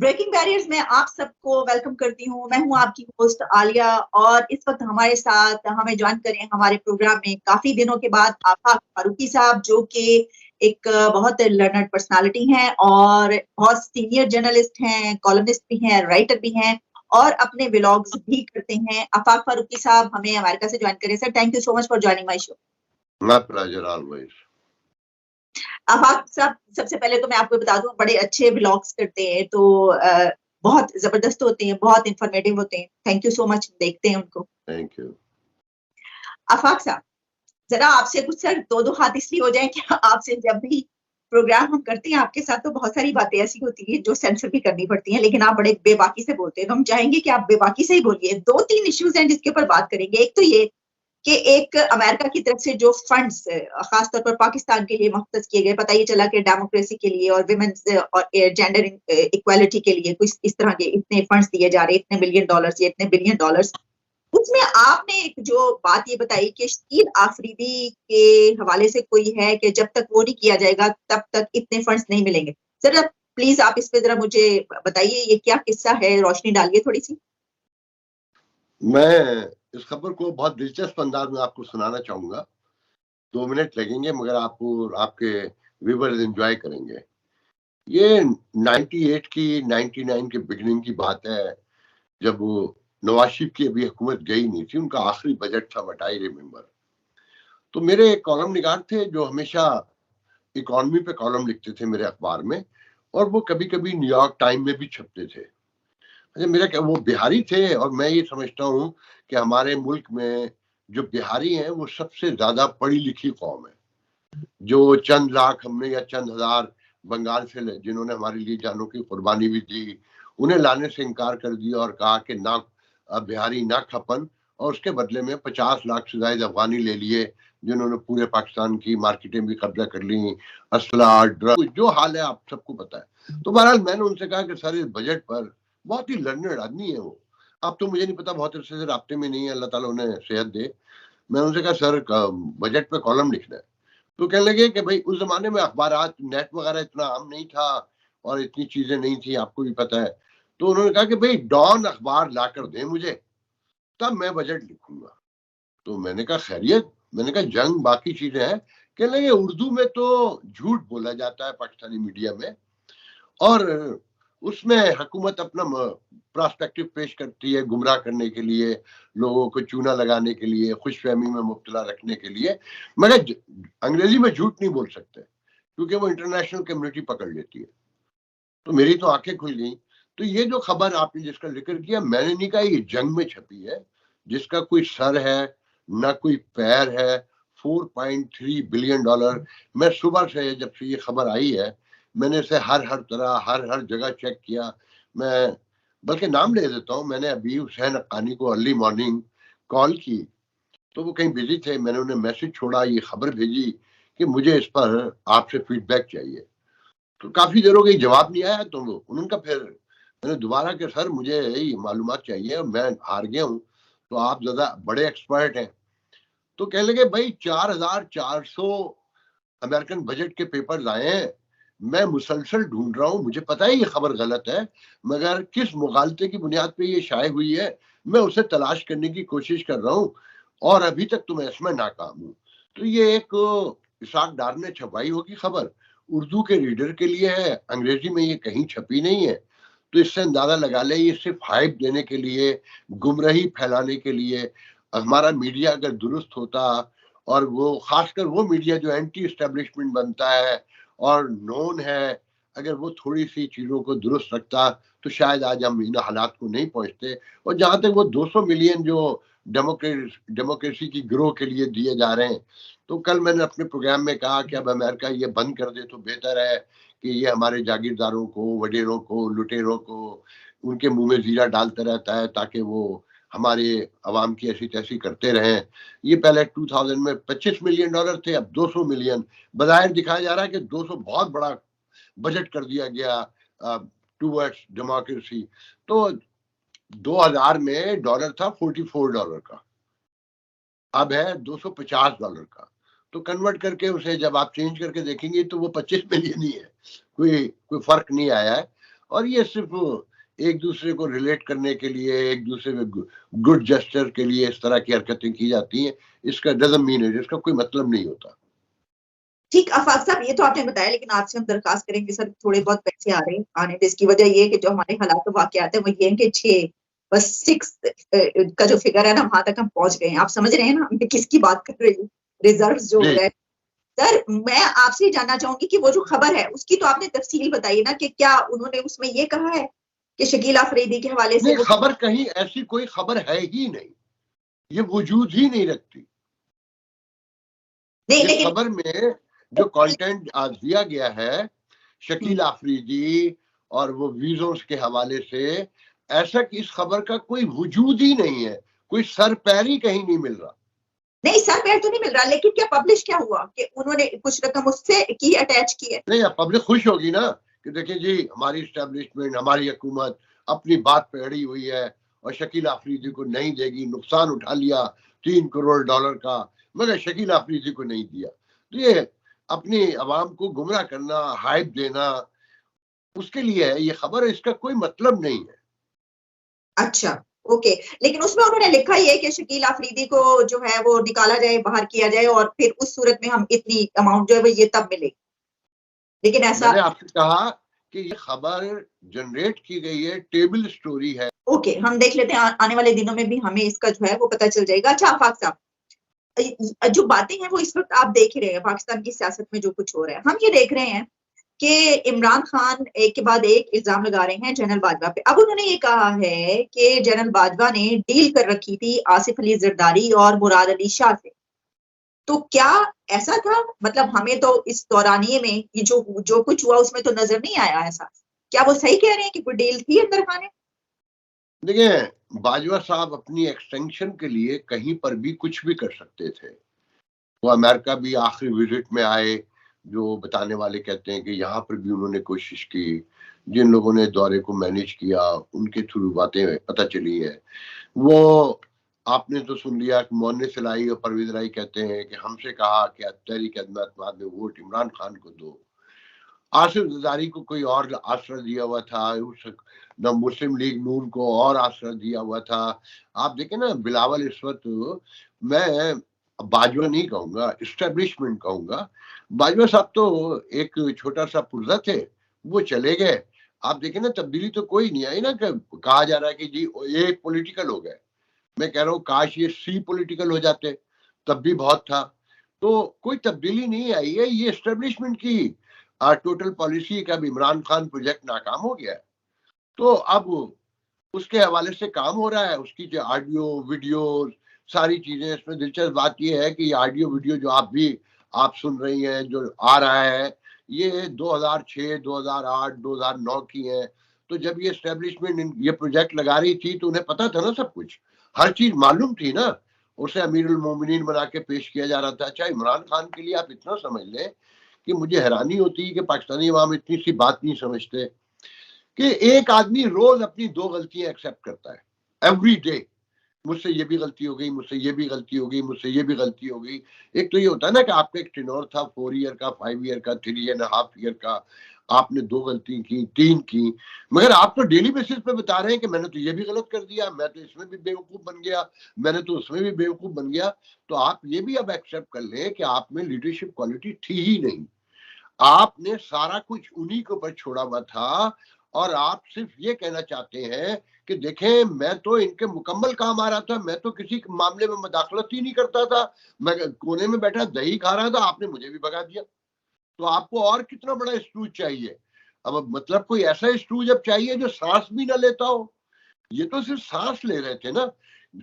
Breaking barriers में आप सबको वेलकम करती हूँ। मैं हूँ आपकी होस्ट आलिया और इस वक्त हमारे साथ हमें ज्वाइन करें हमारे प्रोग्राम में काफी दिनों के बाद आफाक फारूकी साहब, जो कि एक बहुत लर्नड पर्सनालिटी हैं और बहुत सीनियर जर्नलिस्ट हैं, कॉलमिस्ट भी हैं, राइटर भी हैं और अपने व्लॉग्स भी करते हैं। आफाक फारूकी साहब हमें अमेरिका से ज्वाइन करें। Sir, thank you so much for joining my show. My pleasure always. आफाक साहब, सबसे पहले तो मैं आपको बता दूं, बड़े अच्छे व्लॉग्स करते हैं, तो बहुत जबरदस्त होते हैं, बहुत इंफॉर्मेटिव होते हैं। थैंक यू सो मच, देखते हैं उनको। Thank you. आफाक साहब, जरा आपसे कुछ सर दो हाथ इसलिए हो जाए कि आपसे जब भी प्रोग्राम हम करते हैं आपके साथ, तो बहुत सारी बातें ऐसी होती है जो सेंसर भी करनी पड़ती हैं, लेकिन आप बड़े बेबाकी से बोलते हैं, तो हम चाहेंगे कि आप बेबाकी से ही बोलिए। 2-3 इश्यूज हैं जिसके ऊपर बात करेंगे। एक तो ये कि एक अमेरिका की तरफ से जो फंड्स खासतौर पर पाकिस्तान के लिए मुख्तस किए गए, पता ये चला कि डेमोक्रेसी के लिए और विमेन्स और जेंडर इक्वालिटी के लिए कुछ इस तरह के इतने फंड्स दिए जा रहे, इतने मिलियन डॉलर्स या इतने बिलियन डॉलर्स। उसमें आपने एक जो बात ये बताई कि शकील आफरीदी के हवाले से कोई है कि जब तक वो नहीं किया जाएगा तब तक इतने फंड्स नहीं मिलेंगे। सर प्लीज आप इस पे जरा मुझे बताइए, ये क्या किस्सा है, रोशनी डालिए थोड़ी सी। मैं इस खबर को बहुत दिलचस्प अंदाज में आपको सुनाना चाहूंगा। 2 मिनट लगेंगे मगर आपको आपके व्यूअर्स एंजॉय करेंगे। ये 98 की 99 के बिगनिंग की बात है, जब वो नवाज शरीफ की अभी हुकूमत गई नहीं थी, उनका आखिरी बजट था, व्हाट आई रिमेंबर। तो मेरे एक कॉलम निगार थे जो हमेशा इकोनॉमी पे कॉलम लिखते थे मेरे अखबार में, और वो कभी कभी न्यूयॉर्क टाइम में भी छपते थे। अच्छा, मेरा वो बिहारी थे और मैं ये समझता हूँ कि हमारे मुल्क में जो बिहारी हैं वो सबसे ज्यादा पढ़ी लिखी कौम है। जो चंद लाख हमने या चंद हजार बंगाल से जिन्होंने हमारे लिए जानों की कुर्बानी भी दी, उन्हें लाने से इनकार कर दिया और कहा कि ना बिहारी ना खपन, और उसके बदले में 50 लाख से ज्यादा अफगानी ले लिए जिन्होंने पूरे पाकिस्तान की मार्केटें भी कब्जा कर ली, असला, ड्रग, जो हाल है आप सबको पता है। तो बहरहाल मैंने उनसे कहा कि सर, इस बजट पर, बहुत ही लर्नड आदमी है वो, अब तो मुझे नहीं पता, बहुत अरसे से राब्ते में नहीं है, अल्लाह ताला उन्हें सेहत दे। मैं उनसे कहा सर, बजट पे कॉलम लिखना है। तो कहने लगे कि भाई उस जमाने में अखबारात, नेट वगैरह इतना आम नहीं था और इतनी चीजें नहीं थी, आपको भी पता है। तो उन्होंने कहा कि भाई डॉन अखबार लाकर दे मुझे, तब मैं बजट लिखूंगा। तो मैंने कहा खैरियत, मैंने कहा जंग बाकी चीजें हैं। कहने लगे उर्दू में तो झूठ बोला जाता है पाकिस्तानी मीडिया में, और उसमें हुकूमत अपना प्रोस्पेक्टिव पेश करती है गुमराह करने के लिए, लोगों को चूना लगाने के लिए, खुशफहमी में मुब्तला रखने के लिए, मगर अंग्रेजी में झूठ नहीं बोल सकते क्योंकि वो इंटरनेशनल कम्युनिटी पकड़ लेती है। तो मेरी तो आंखें खुल गई। तो ये जो खबर आपने जिसका जिक्र किया, मैंने नहीं कहा ये जंग में छपी है, जिसका कोई सर है ना कोई पैर है। 4.3 बिलियन डॉलर, मैं सुबह से जब से ये खबर आई है मैंने इसे हर तरह हर जगह चेक किया। मैं बल्कि नाम ले देता हूँ, मैंने अभी हुसैन हक्कानी को अर्ली मॉर्निंग कॉल की, तो वो कहीं बिजी थे, मैंने उन्हें मैसेज छोड़ा, ये खबर भेजी कि मुझे इस पर आपसे फीडबैक चाहिए। तो काफी देर हो गई, जवाब नहीं आया। तो उनका फिर मैंने दोबारा कि सर मुझे यही मालूमात चाहिए, मैं हार गया हूँ, तो आप ज्यादा बड़े एक्सपर्ट हैं। तो कहने लगे भाई 4400 अमेरिकन बजट के पेपर्स आए हैं, मैं मुसलसल ढूंढ रहा हूँ, मुझे पता है ये खबर गलत है, मगर किस मुगालते की बुनियाद पे ये शाये हुई है मैं उसे तलाश करने की कोशिश कर रहा हूँ, और अभी तक तो मैं इसमें नाकाम हूँ। तो ये एक इसाक डार ने छपाई होगी खबर, उर्दू के रीडर के लिए है, अंग्रेजी में ये कहीं छपी नहीं है। तो इससे अंदाजा लगा ले ये सिर्फ हाइप देने के लिए, गुमराही फैलाने के लिए। हमारा मीडिया अगर दुरुस्त होता, और वो खासकर वो मीडिया जो एंटी एस्टेब्लिशमेंट बनता है और नोन है, अगर वो थोड़ी सी चीजों को दुरुस्त रखता तो शायद आज हम इन हालात को नहीं पहुंचते। और जहां तक वो 200 मिलियन जो डेमोक्रेसी की ग्रोह के लिए दिए जा रहे हैं, तो कल मैंने अपने प्रोग्राम में कहा कि अब अमेरिका ये बंद कर दे तो बेहतर है कि ये हमारे जागीरदारों को, वडेरों को, लुटेरों को उनके मुंह में जीरा डालता रहता है ताकि वो हमारे अवाम की ऐसी तैसी करते रहें। ये पहले 2000 में 25 मिलियन डॉलर थे, अब 200 मिलियन बज़ाहिर दिखाया जा रहा है कि 200 बहुत बड़ा बजट कर दिया गया टूवर्ड्स डेमोक्रेसी। तो 2000 में डॉलर था $44 का, अब है $250 का। तो कन्वर्ट करके उसे जब आप चेंज करके देखेंगे तो वो 25 मिलियन ही है, कोई फर्क नहीं आया है। और ये सिर्फ एक दूसरे को रिलेट करने के लिए, एक दूसरे में गुड जेस्चर के लिए इस तरह की हरकतें की जाती हैं। इसका डजंट मीन इट, इसका कोई मतलब नहीं होता। ठीक, आफाक साहब ये तो आपने बताया, लेकिन आपसे हम दरखास्त करेंगे सर, थोड़े बहुत पैसे आ रहे हैं आने थे, इसकी वजह ये है कि जो हमारे हालात वाकयात है वो ये है कि 6 बस 6 का जो फिगर है ना, वहां तक हम पहुंच गए हैं। आप समझ रहे हैं ना मैं किसकी बात कर रही हूँ, रिजर्व जो हो रहा है। सर मैं आपसे जानना चाहूंगी कि वो जो खबर है उसकी तो आपने तफसील बताई ना, कि क्या उन्होंने उसमें ये कहा है कि शकील अफरीदी के हवाले से नहीं, वो खबर कहीं ऐसी कोई खबर है ही नहीं, ये वजूद ही नहीं रखती। नहीं, इस लेकिन खबर में जो कंटेंट आज दिया गया है शकील अफरीदी और वो वीजों के हवाले से, ऐसा कि इस खबर का कोई वजूद ही नहीं है, कोई सर पैर ही कहीं नहीं मिल रहा। नहीं, सर पैर तो नहीं मिल रहा, लेकिन क्या पब्लिश क्या हुआ कि उन्होंने कुछ रकम उससे की अटैच की है? नहीं, पब्लिक खुश होगी ना कि देखिए जी हमारी इस्टेब्लिशमेंट, हमारी हुकूमत अपनी बात पे अड़ी हुई है और शकील अफरीदी को नहीं देगी। नुकसान उठा लिया $3 करोड़ का, मगर शकील अफरीदी को नहीं दिया। तो ये अपनी आवाम को गुमराह करना, हाइप देना, उसके लिए है ये खबर, इसका कोई मतलब नहीं है। अच्छा, ओके, लेकिन उसमें उन्होंने लिखा ही है कि शकील अफरीदी को जो है वो निकाला जाए, बाहर किया जाए, और फिर उस सूरत में हम इतनी अमाउंट जो है वो ये तब मिलेगी, लेकिन ऐसा। मैंने आपसे कहा कि ये खबर जनरेट की गई है, टेबल स्टोरी है। ओके, हम देख लेते हैं, आने वाले दिनों में भी हमें इसका जो है वो पता चल जाएगा। अच्छा आफाक साहब, जो बातें हैं वो इस वक्त आप देख ही रहे हैं पाकिस्तान की सियासत में जो कुछ हो रहा है, हम ये देख रहे हैं कि इमरान खान एक के बाद एक इल्जाम लगा रहे हैं जनरल बाजवा पे। अब उन्होंने ये कहा है कि जनरल बाजवा ने डील कर रखी थी आसिफ अली जरदारी और मुराद अली शाह से। तो क्या ऐसा था? मतलब हमें तो इस दौरानिये में ये जो कुछ हुआ उसमें तो नजर नहीं आया ऐसा। क्या वो सही कह रहे हैं कि कोई डील थी अंदर खाने? देखिए, बाजवा साहब अपनी एक्सटेंशन के लिए कहीं पर भी कुछ भी कर सकते थे। वो अमेरिका भी आखिरी विजिट में आए, जो बताने वाले कहते हैं कि यहाँ पर भी उन्होंने कोशिश की। जिन लोगों ने दौरे को मैनेज किया उनके थ्रू बातें पता चली है। वो आपने तो सुन लिया कि मोहन सिलाई और परवेज राय कहते हैं कि हमसे कहा कि तहरीक अदम में वोट इमरान खान को दो। आसिफ जरदारी को कोई और आश्रय दिया हुआ था, उस मुस्लिम लीग नून को और आश्रय दिया हुआ था। आप देखें ना, बिलावल इस वक्त, मैं बाजवा नहीं कहूंगा, इस्टेब्लिशमेंट कहूंगा। बाजवा साहब तो एक छोटा सा पुर्जा थे, वो चले गए। आप देखें ना, तब्दीली तो कोई नहीं आई ना। कहा जा रहा है कि जी एक पॉलिटिकल हो गए। मैं कह रहा हूँ काश ये सी पॉलिटिकल हो जाते, तब भी बहुत था। तो कोई तब्दीली नहीं आई है, ये एस्टेब्लिशमेंट की टोटल पॉलिसी का भी इमरान खान प्रोजेक्ट नाकाम हो गया है। तो अब उसके हवाले से काम हो रहा है, उसकी जो ऑडियो वीडियो सारी चीजें। इसमें दिलचस्प बात यह है कि ऑडियो वीडियो जो आप सुन रही हैं, जो आ रहा है, ये 2006, 2008, 2009 की है। तो जब ये एस्टेब्लिशमेंट ये प्रोजेक्ट लगा रही थी तो उन्हें पता था ना, सब कुछ, हर चीज मालूम थी ना। उसे अमीरुल मोमिनीन बना के पेश किया जा रहा था। अच्छा, इमरान खान के लिए आप इतना समझ लें कि मुझे हैरानी होती है कि पाकिस्तानी अवाम इतनी सी बात नहीं समझते कि एक आदमी रोज अपनी 2 गलतियां एक्सेप्ट करता है एवरी डे। मुझसे ये भी गलती हो गई, मुझसे ये भी गलती हो गई, मुझसे ये भी गलती हो गई। एक तो ये होता है ना कि आपका एक टेन्योर था 4 ईयर का, 5 ईयर का, 3.5 ईयर का, आपने 2 गलती की, 3 की, मगर आप तो डेली बेसिस पे बता रहे हैं कि मैंने तो ये भी गलत कर दिया, मैं तो इसमें भी बेवकूफ बन गया, मैंने तो उसमें भी बेवकूफ बन गया। तो आप ये भी अब एक्सेप्ट कर लें कि आप में लीडरशिप क्वालिटी थी ही नहीं। आपने सारा कुछ उन्हीं के ऊपर छोड़ा हुआ था और आप सिर्फ ये कहना चाहते हैं कि देखें मैं तो इनके मुकम्मल काम आ रहा था, मैं तो किसी मामले में मदाखलत ही नहीं करता था, मैं कोने में बैठा दही खा रहा था, आपने मुझे भी भगा दिया। तो आपको और कितना बड़ा स्टूज चाहिए? अब मतलब कोई ऐसा स्टूज अब चाहिए जो सांस भी ना लेता हो। ये तो सिर्फ सांस ले रहे थे ना।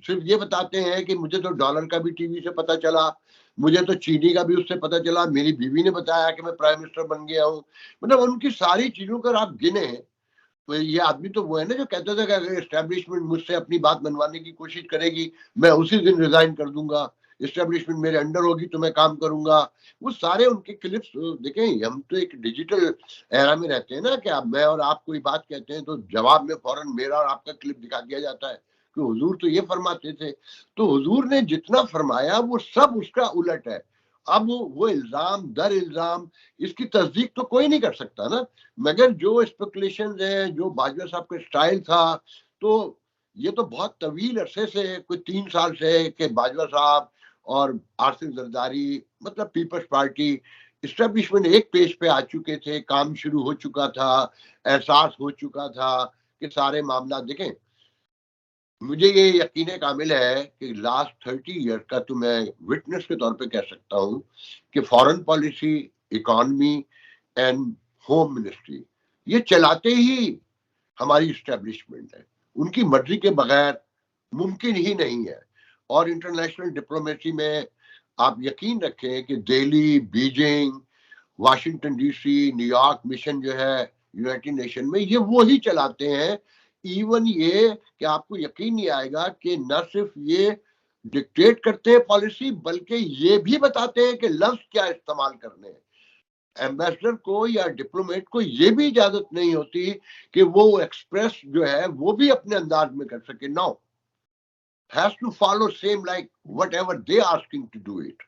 सिर्फ ये बताते हैं कि मुझे तो डॉलर का भी टीवी से पता चला, मुझे तो चीनी का भी उससे पता चला, मेरी बीवी ने बताया कि मैं प्राइम मिनिस्टर बन गया हूँ। मतलब उनकी सारी चीजों का आप गिने। तो ये आदमी तो वो है ना जो कहता था कि अगर एस्टेब्लिशमेंट मुझसे अपनी बात मनवाने की कोशिश करेगी, मैं उसी दिन रिजाइन कर दूंगा, एस्टेब्लिशमेंट मेरे अंडर होगी तो मैं काम करूंगा। वो सारे उनके क्लिप्स देखें। हम तो एक डिजिटल एरा में रहते हैं ना, कि अब मैं और आप कोई बात कहते हैं तो जवाब में फौरन मेरा और आपका क्लिप दिखा दिया जाता है कि हुजूर तो ये फरमाते थे। तो हुजूर ने जितना फरमाया वो सब उसका उलट है। अब वो इल्जाम दर इल्जाम, इसकी तस्दीक तो कोई नहीं कर सकता ना, मगर जो स्पेकुलेशन है, जो बाजवा साहब का स्टाइल था, तो ये तो बहुत तवील अरसे से, कोई 3 साल से कि बाजवा साहब और आसिफ जरदारी, मतलब पीपल्स पार्टी इस्टेब्लिशमेंट एक पेज पे आ चुके थे, काम शुरू हो चुका था, एहसास हो चुका था कि सारे मामला देखें। मुझे ये यकीन कामिल है कि लास्ट 30 ईयर का तो मैं विटनेस के तौर पे कह सकता हूँ कि foreign policy, economy and home ministry ये चलाते ही हमारी इस्टेब्लिशमेंट है, उनकी मर्जी के बगैर मुमकिन ही नहीं है। और इंटरनेशनल डिप्लोमेसी में आप यकीन रखें कि Delhi, Beijing, Washington DC, New York mission जो है यूनाइटेड नेशन में, ये वो ही चलाते हैं। इवन ये कि आपको यकीन नहीं आएगा कि न सिर्फ ये डिक्टेट करते हैं पॉलिसी, बल्कि ये भी बताते हैं कि लफ्ज क्या इस्तेमाल करने हैं। एम्बेसडर को या डिप्लोमेट को ये भी इजाजत नहीं होती कि वो एक्सप्रेस जो है वो भी अपने अंदाज में कर सके। No, has to follow same like whatever they asking to do it.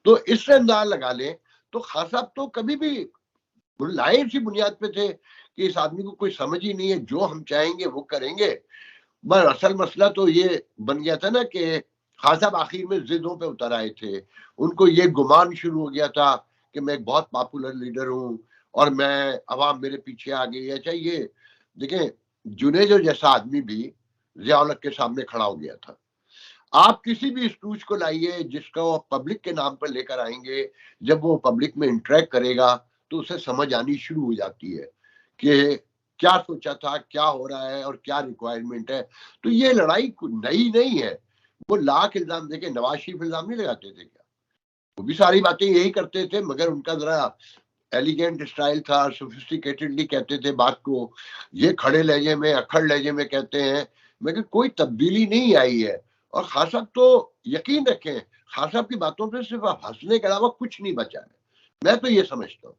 तो इससे अंदाज लगा लें तो खान साहब तो कभी भी लाहिर सी बुनियाद पे थे कि इस आदमी को कोई समझ ही नहीं है, जो हम चाहेंगे वो करेंगे। पर असल मसला तो ये बन गया था ना कि खान साहब आखिर में जिदों पे उतर आए थे, उनको ये गुमान शुरू हो गया था कि मैं एक बहुत पॉपुलर लीडर हूँ और मैं, अवाम मेरे पीछे आ गई है। अच्छा, ये देखें, जुनेजो जैसा आदमी भी जिया-उल-हक के सामने खड़ा हो गया था। आप किसी भी स्टूज को लाइए जिसका वो पब्लिक के नाम पर लेकर आएंगे, जब वो पब्लिक में इंटरेक्ट करेगा तो उसे समझ आनी शुरू हो जाती है कि क्या सोचा था, क्या हो रहा है और क्या रिक्वायरमेंट है। तो ये लड़ाई नई नहीं है। वो लाख इल्जाम देके नवाज शरीफ इल्जाम नहीं लगाते थे क्या? वो भी सारी बातें यही करते थे, मगर उनका जरा एलिगेंट स्टाइल था, सोफिस्टिकेटेडली कहते थे बात को। ये खड़े लहजे में, अक्खड़ लहजे में कहते हैं, मगर कोई तब्दीली नहीं आई है। और खान साहब तो यकीन रखें, खान साहब की बातों पे सिर्फ हंसने के अलावा कुछ नहीं बचा है, मैं तो ये समझता हूँ।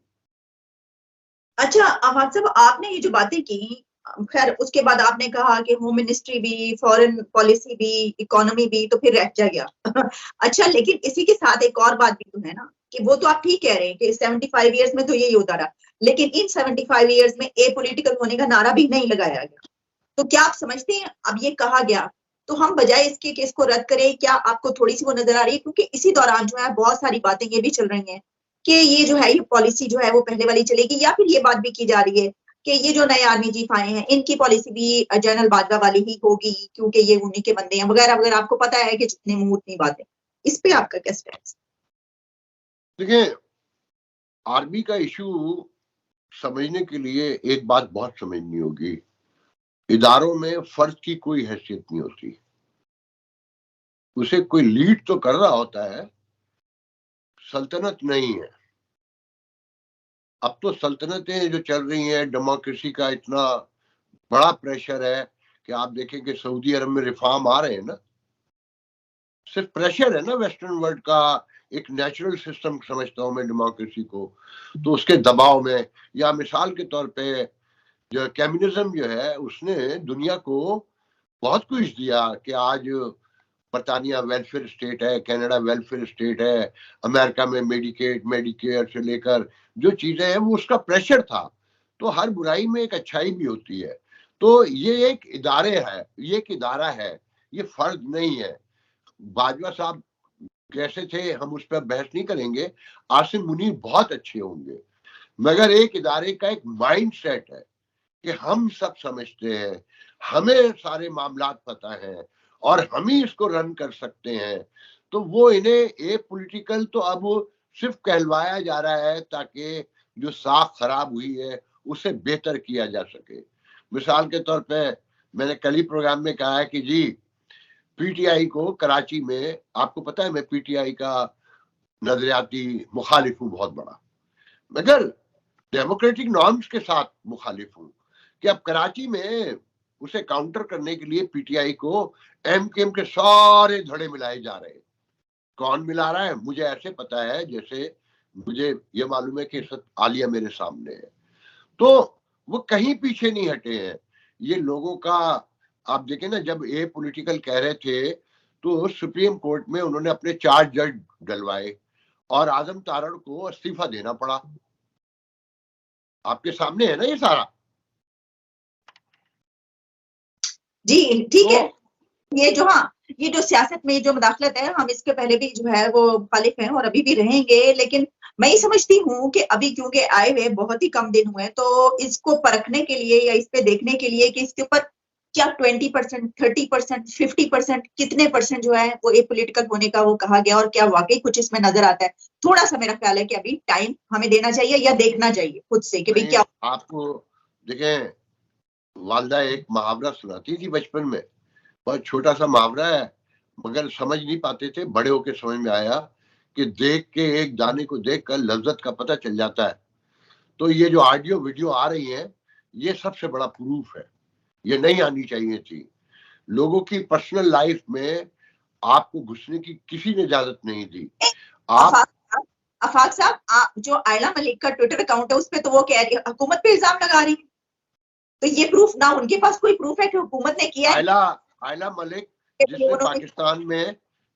अच्छा आफाक साहब, आपने ये जो बातें की, खैर उसके बाद आपने कहा कि होम मिनिस्ट्री भी, फॉरेन पॉलिसी भी, इकोनॉमी भी, तो फिर रह जा गया। अच्छा, लेकिन इसी के साथ एक और बात भी तो है ना, कि वो तो आप ठीक कह रहे हैं कि 75 इयर्स में तो यही होता रहा, लेकिन इन 75 इयर्स में ए पॉलिटिकल होने का नारा भी नहीं लगाया गया। तो क्या आप समझते हैं अब ये कहा गया, तो हम बजाय इसके कि इसको रद्द करें, क्या आपको थोड़ी सी वो नजर आ रही है, क्योंकि इसी दौरान जो है बहुत सारी बातें ये भी चल रही हैं कि ये जो है ये पॉलिसी जो है वो पहले वाली चलेगी, या फिर ये बात भी की जा रही है कि ये जो नए आर्मी चीफ आए हैं इनकी पॉलिसी भी जनरल बाजवा वाली ही होगी, क्योंकि ये उन्हीं के बंदे हैं वगैरह वगैरह। आपको पता है कि जितने मुंह उतनी बातें। इस पे आपका क्या स्टैंड? देखिए, आर्मी का इशू समझने के लिए एक बात बहुत समझनी होगी, इदारों में फर्ज की कोई हैसियत नहीं होती, उसे कोई लीड तो कर रहा होता है, सल्तनत नहीं है। अब तो सल्तनतें जो चल रही हैं, डेमोक्रेसी का इतना बड़ा प्रेशर है कि आप देखें कि सऊदी अरब में रिफॉर्म आ रहे हैं ना, सिर्फ प्रेशर है ना वेस्टर्न वर्ल्ड का, एक नेचुरल सिस्टम समझता हूं मैं डेमोक्रेसी को, तो उसके दबाव में, या मिसाल के तौर पे जो कम्युनिज्म जो है उसने दुनिया को बहुत कुछ दिया कि आज बरतानिया वेलफेयर स्टेट है, कनाडा वेलफेयर स्टेट है, अमेरिका में मेडिकेट मेडिकेयर से लेकर जो चीजें हैं वो उसका प्रेशर था। तो हर बुराई में एक अच्छाई भी होती है। तो ये एक इदारे है, ये एक इदारा है, ये फर्ज नहीं है। बाजवा साहब कैसे थे हम उस पर बहस नहीं करेंगे, आसिम मुनीर बहुत अच्छे होंगे, मगर एक इदारे का एक माइंड सेट है कि हम सब समझते हैं, हमें सारे मामलात पता है और हम ही इसको रन कर सकते हैं। तो वो इन्हें ए पॉलिटिकल तो अब सिर्फ कहलवाया जा रहा है ताकि जो साख खराब हुई है उसे बेहतर किया जा सके। मिसाल के तौर पे मैंने कल ही प्रोग्राम में कहा है कि जी, पीटीआई को कराची में, आपको पता है मैं पीटीआई का नजरियाती मुखालिफ हूँ बहुत बड़ा, मगर डेमोक्रेटिक नॉर्म्स के साथ मुखालिफ हूँ कि अब कराची में उसे काउंटर करने के लिए पीटीआई को एमकेएम के सारे धड़े मिलाए जा रहे हैं। कौन मिला रहा है मुझे ऐसे पता है जैसे मुझे ये मालूम है कि इस आलिया मेरे सामने है। तो वो कहीं पीछे नहीं हटे हैं। ये लोगों का, आप देखें ना, जब ए पॉलिटिकल कह रहे थे तो सुप्रीम कोर्ट में उन्होंने अपने 4 जज डलवाए और आजम तारड़ को इस्तीफा देना पड़ा। आपके सामने है ना ये सारा। जी ठीक है। तो ये जो, हाँ, ये जो सियासत में जो मुदाखलत है, हम इसके पहले भी जो है वो मुखालिफ हैं और अभी भी रहेंगे, लेकिन मैं ये समझती हूँ कि अभी क्योंकि आए हुए बहुत ही कम दिन हुए, तो इसको परखने के लिए या इस पे देखने के लिए कि इसके ऊपर क्या 20%, 30%, 50%, कितने परसेंट जो है वो एक पॉलिटिकल होने का वो कहा गया, और क्या वाकई कुछ इसमें नजर आता है। थोड़ा सा मेरा ख्याल है कि अभी टाइम हमें देना चाहिए या देखना चाहिए खुद से कि भाई क्या। आपको देखें, वालदा एक मुहावरा सुनाती थी बचपन में, बहुत छोटा सा मुहावरा है, मगर समझ नहीं पाते थे, बड़े होके समझ में आया कि देख के एक दाने को देखकर लज्जत का पता चल जाता है। तो ये जो ऑडियो वीडियो आ रही है, ये सबसे बड़ा प्रूफ है। ये नहीं आनी चाहिए थी। लोगों की पर्सनल लाइफ में आपको घुसने की किसी ने इजाजत नहीं दी। आप आफाक साहब, जो आयला मलिक का ट्विटर अकाउंट है उस पर तो वो कह रही है हुकूमत पे इल्जाम लगा रही है, तो ये प्रूफ ना, उनके पास कोई प्रूफ है कि हुकूमत ने किया है। आयला मलिक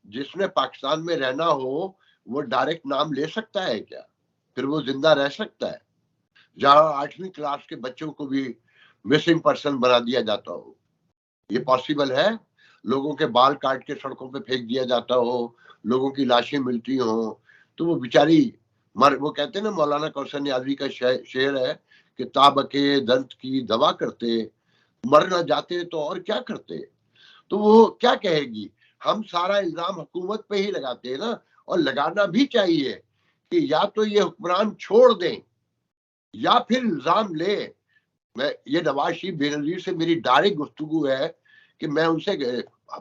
जिसने पाकिस्तान में रहना हो, वो डायरेक्ट नाम ले सकता है क्या? फिर वो जिंदा रह सकता है? जहां 8वीं क्लास के बच्चों को भी मिसिंग पर्सन बना दिया जाता हो, ये पॉसिबल है? लोगों के बाल काट के सड़कों पे फेंक दिया जाता हो, लोगों की लाशें मिलती हो, तो वो बेचारी वो कहते हैं ना, मौलाना कौसर नियाज़ी का शेर है कि ताबके दर्द की दवा करते, मर ना जाते तो और क्या करते। तो वो क्या कहेगी? हम सारा इल्जाम हुकूमत पे ही लगाते हैं ना, और लगाना भी चाहिए कि या तो ये हुक्मरान छोड़ दें या फिर इल्जाम ले। मैं ये नवाज शरीफ बेनजीर से मेरी डायरेक्ट गुफ्तगू है कि मैं उनसे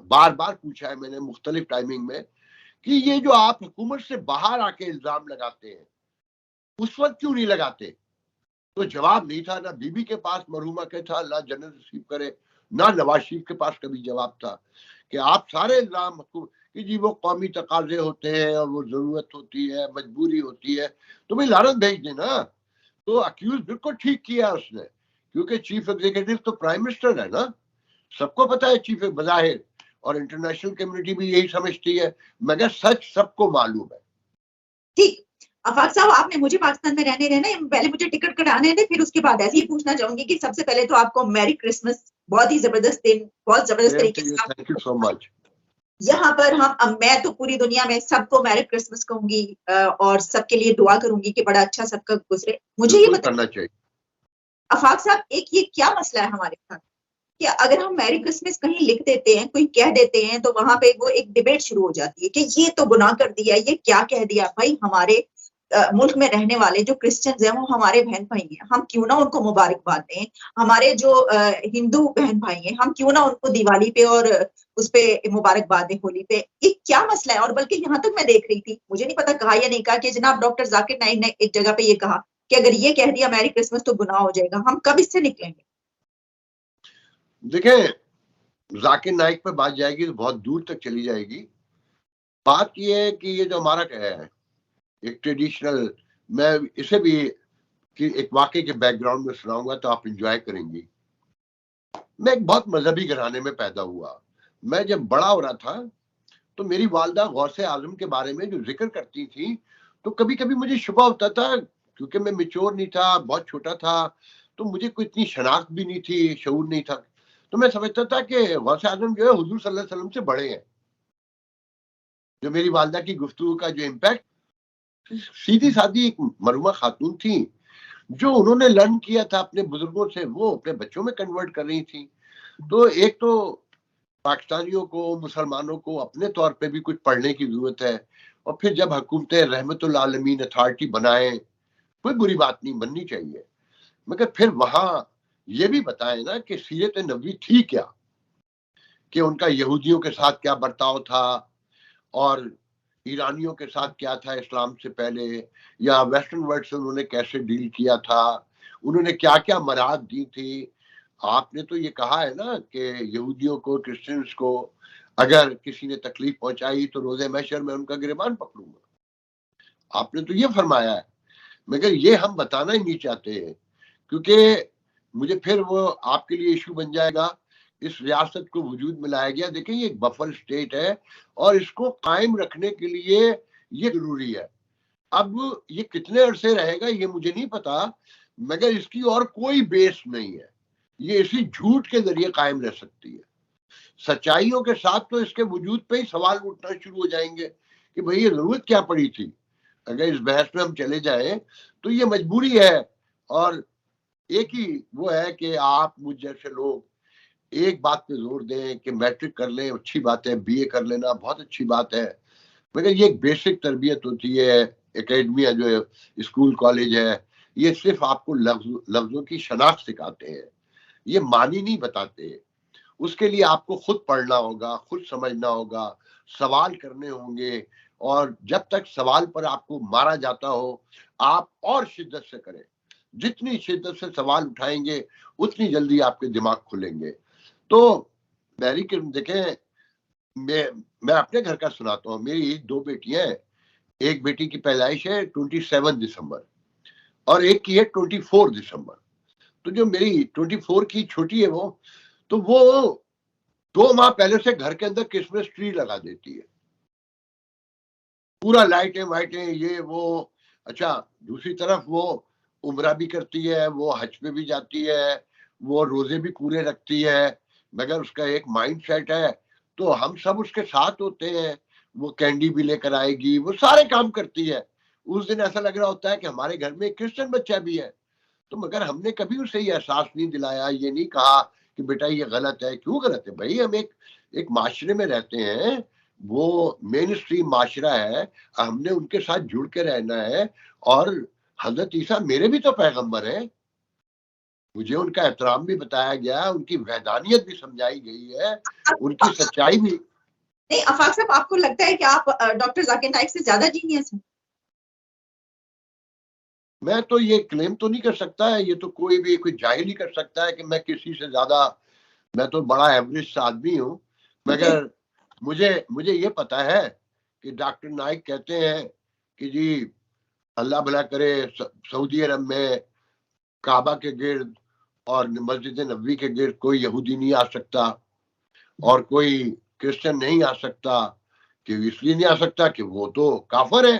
बार बार पूछा है मैंने मुख्तलिफ टाइमिंग में कि ये जो आप हुकूमत से बाहर आके इल्जाम लगाते हैं, उस वक्त क्यों नहीं लगाते? तो जवाब नहीं था, ना बीबी के पास मरहुमा के था, अल्लाह जन्नत नसीब करे, ना नवाज शरीफ के पास कभी जवाब था कि आप सारे इल्जाम कि जी वो कौमी तकाजे होते हैं और वो जरूरत होती है, मजबूरी होती है, तो भाई लानत भेज देना। तो अक्यूज बिल्कुल ठीक किया उसने, क्योंकि चीफ एग्जीक्यूटिव तो प्राइम मिनिस्टर है ना, सबको पता है चीफ बजाहिर, और इंटरनेशनल कम्युनिटी भी यही समझती है, मगर सच सबको मालूम है। ठीक, आफाक साहब, आपने मुझे पाकिस्तान में रहने देना, पहले मुझे टिकट कटाने दें, फिर उसके बाद ऐसे ही पूछना चाहूंगी कि सबसे पहले तो आपको मैरी क्रिसमस, बहुत ही जबरदस्त दिन, बहुत जबरदस्त तरीके से। Thank you so much. यहाँ पर मैं तो पूरी दुनिया में सबको मैरी क्रिसमस कहूंगी और सबके लिए दुआ करूंगी कि बड़ा अच्छा सबका गुजरे। मुझे ये करना चाहिए आफाक साहब, एक ये क्या मसला है हमारे साथ कि अगर हम मैरी क्रिसमस कहीं लिख देते हैं, कोई कह देते हैं, तो वहां पे वो एक डिबेट शुरू हो जाती है कि ये तो गुनाह कर दिया, ये क्या कह दिया। भाई, हमारे मुल्क में रहने वाले जो क्रिश्चियंस हैं वो हमारे बहन भाई हैं, हम क्यों ना उनको मुबारकबाद दें। हमारे जो हिंदू बहन भाई हैं, हम क्यों ना उनको दिवाली पे और उस पे मुबारकबाद दें, होली पे। ये क्या मसला है? और बल्कि यहाँ तक मैं देख रही थी, मुझे नहीं पता कहा या नहीं कहा, कि जनाब डॉक्टर जाकिर नाइक ने एक जगह पे ये कहा कि अगर ये कह दिया मैरी क्रिसमस तो गुनाह हो जाएगा। हम कब इससे निकलेंगे? देखें, जाकिर नाइक पे बात जाएगी तो बहुत दूर तक चली जाएगी। बात यह है कि ये जो हमारा है एक ट्रेडिशनल, मैं इसे भी कि एक वाकई के बैकग्राउंड में सुनाऊंगा तो आप एंजॉय करेंगी। मैं एक बहुत मजहबी घराने में पैदा हुआ। मैं जब बड़ा हो रहा था तो मेरी वालदा गौसे आजम के बारे में जो जिक्र करती थी, तो कभी कभी मुझे शुबा होता था, क्योंकि मैं मैच्योर नहीं था, बहुत छोटा था, तो मुझे कोई इतनी शनाख्त भी नहीं थी, शऊर नहीं था, तो मैं समझता था कि गौसे आजम जो है हुजूर सल्लल्लाहु अलैहि वसल्लम से बड़े हैं। जो मेरी वालदा की गुफ्तगू का जो इम्पैक्ट, सीधी सादी एक मरहुमा खातून थी जो उन्होंने लर्न किया था अपने बुजुर्गों से, वो अपने बच्चों में कन्वर्ट कर रही थी। तो एक तो पाकिस्तानियों को, मुसलमानों को अपने तौर पे भी कुछ पढ़ने की जरूरत है, और फिर जब हुकूमत रहमतुल आलमीन अथॉरिटी बनाए, कोई बुरी बात नहीं, बननी चाहिए, मगर फिर वहां ये भी बताए ना कि सीरत नबवी थी क्या, कि उनका यहूदियों के साथ क्या बर्ताव था और ईरानियों के साथ क्या था इस्लाम से पहले, या वेस्टर्न वर्ल्ड से उन्होंने कैसे डील किया था, उन्होंने क्या क्या मराहत दी थी। आपने तो ये कहा है ना कि यहूदियों को, क्रिश्चियंस को अगर किसी ने तकलीफ पहुंचाई तो रोजे महशर में उनका गिरबान पकड़ूंगा, आपने तो ये फरमाया है, मगर ये हम बताना ही नहीं चाहते हैं, क्योंकि मुझे फिर वो आपके लिए इशू बन जाएगा। इस रियासत को वजूद में लाया गया, देखिए ये एक बफर स्टेट है और इसको कायम रखने के लिए ये जरूरी है। अब ये कितने अरसे रहेगा ये मुझे नहीं पता, मगर इसकी और कोई बेस नहीं है। ये इसी झूठ के जरिए कायम रह सकती है। सच्चाइयों के साथ तो इसके वजूद पे ही सवाल उठना शुरू हो जाएंगे कि भाई ये जरूरत क्या पड़ी थी। अगर इस बहस में हम चले जाएं तो ये मजबूरी है, और एक ही वो है कि आप मुझ जैसे लोग एक बात पे जोर दें कि मैट्रिक कर लें, अच्छी बात है, बीए कर लेना बहुत अच्छी बात है, मगर ये एक बेसिक तरबियत होती है। एकेडमिया जो है, स्कूल कॉलेज है, ये सिर्फ आपको लफ्जों की शनाख्त सिखाते हैं, ये मानी नहीं बताते। उसके लिए आपको खुद पढ़ना होगा, खुद समझना होगा, सवाल करने होंगे, और जब तक सवाल पर आपको मारा जाता हो आप और शिद्दत से करें। जितनी शिद्दत से सवाल उठाएंगे उतनी जल्दी आपके दिमाग खुलेंगे। तो मैरी के देखें, मैं अपने घर का सुनाता हूँ। मेरी 2 बेटियां हैं। एक बेटी की पैदाइश है 27 दिसंबर और एक की है 24 दिसंबर। तो जो मेरी 24 की छोटी है वो 2 माह पहले से घर के अंदर क्रिसमस ट्री लगा देती है, पूरा लाइटें वाइटें ये वो। अच्छा, दूसरी तरफ वो उम्रा भी करती है, वो हज पे भी जाती है, वो रोजे भी पूरे रखती है, मगर उसका एक माइंड सेट है। तो हम सब उसके साथ होते हैं, वो कैंडी भी लेकर आएगी, वो सारे काम करती है। उस दिन ऐसा लग रहा होता है कि हमारे घर में एक क्रिश्चियन बच्चा भी है। तो मगर हमने कभी उसे ये एहसास नहीं दिलाया, ये नहीं कहा कि बेटा ये गलत है। क्यों गलत है भाई, हम एक माशरे में रहते हैं, वो मेन स्ट्रीम माशरा है, हमने उनके साथ जुड़ के रहना है। और हजरत ईसा मेरे भी तो पैगंबर है, मुझे उनका एहतराम भी बताया गया, उनकी वैधानियत भी समझाई गई है, उनकी सच्चाई भी। नहीं आफाक साहब, आपको लगता है कि आप डॉक्टर जाकिर नाइक से ज्यादा जीनियस हैं? मैं तो ये क्लेम तो नहीं कर सकता है, ये तो कोई जाहिर नहीं कर सकता है कि मैं किसी से ज्यादा, मैं तो बड़ा एवरेज आदमी हूँ। मगर मुझे ये पता है कि डॉक्टर नाइक कहते हैं कि जी अल्लाह भला करे, सऊदी अरब में काबा के गिर्द और मस्जिद नबवी के गिर्द कोई यहूदी नहीं आ सकता और कोई क्रिश्चियन नहीं आ सकता। कि इसलिए नहीं आ सकता कि वो तो काफर है।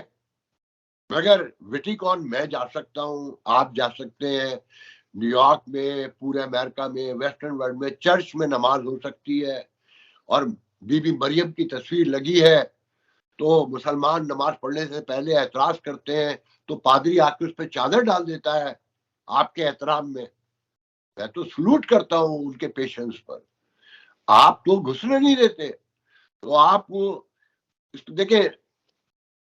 मगर विटिकॉन मैं जा सकता हूँ, आप जा सकते हैं। न्यूयॉर्क में, पूरे अमेरिका में, वेस्टर्न वर्ल्ड में चर्च में नमाज हो सकती है, और बीबी मरियम की तस्वीर लगी है। तो मुसलमान नमाज पढ़ने से पहले एतराज करते हैं तो पादरी आके उस पर चादर डाल देता है आपके एहतराम में। मैं तो सलूट करता हूँ उनके पेशेंस पर। आप तो घुसने नहीं देते। तो आप देखिए,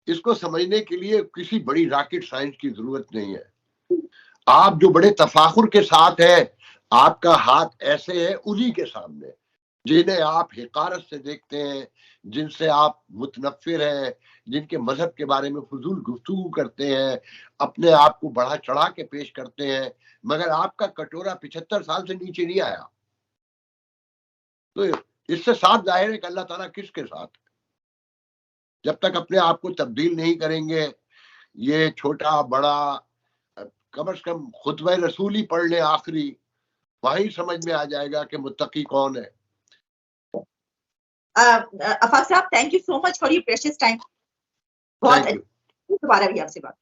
इसको समझने के लिए किसी बड़ी रॉकेट साइंस की जरूरत नहीं है। आप जो बड़े तफाखुर के साथ है, आपका हाथ ऐसे है उन्हीं के सामने जिन्हें आप हिकारत से देखते हैं, जिनसे आप मुतनफिर हैं, जिनके मजहब के बारे में फजूल गुफ्तगू करते हैं, अपने आप को बढ़ा चढ़ा के पेश करते हैं, मगर आपका कटोरा 75 साल से नीचे नहीं आया। तो इससे साफ जाहिर है कि अल्लाह ताला किसके साथ है। जब तक अपने आप को तब्दील नहीं करेंगे, ये छोटा बड़ा, कम से कम खुतबे रसूल ही पढ़ ले आखिरी, वहीं समझ में आ जाएगा कि मुत्तकी कौन है। आफाक साहब, thank you so much for your precious time. बहुत दोबारा भी आपसे बात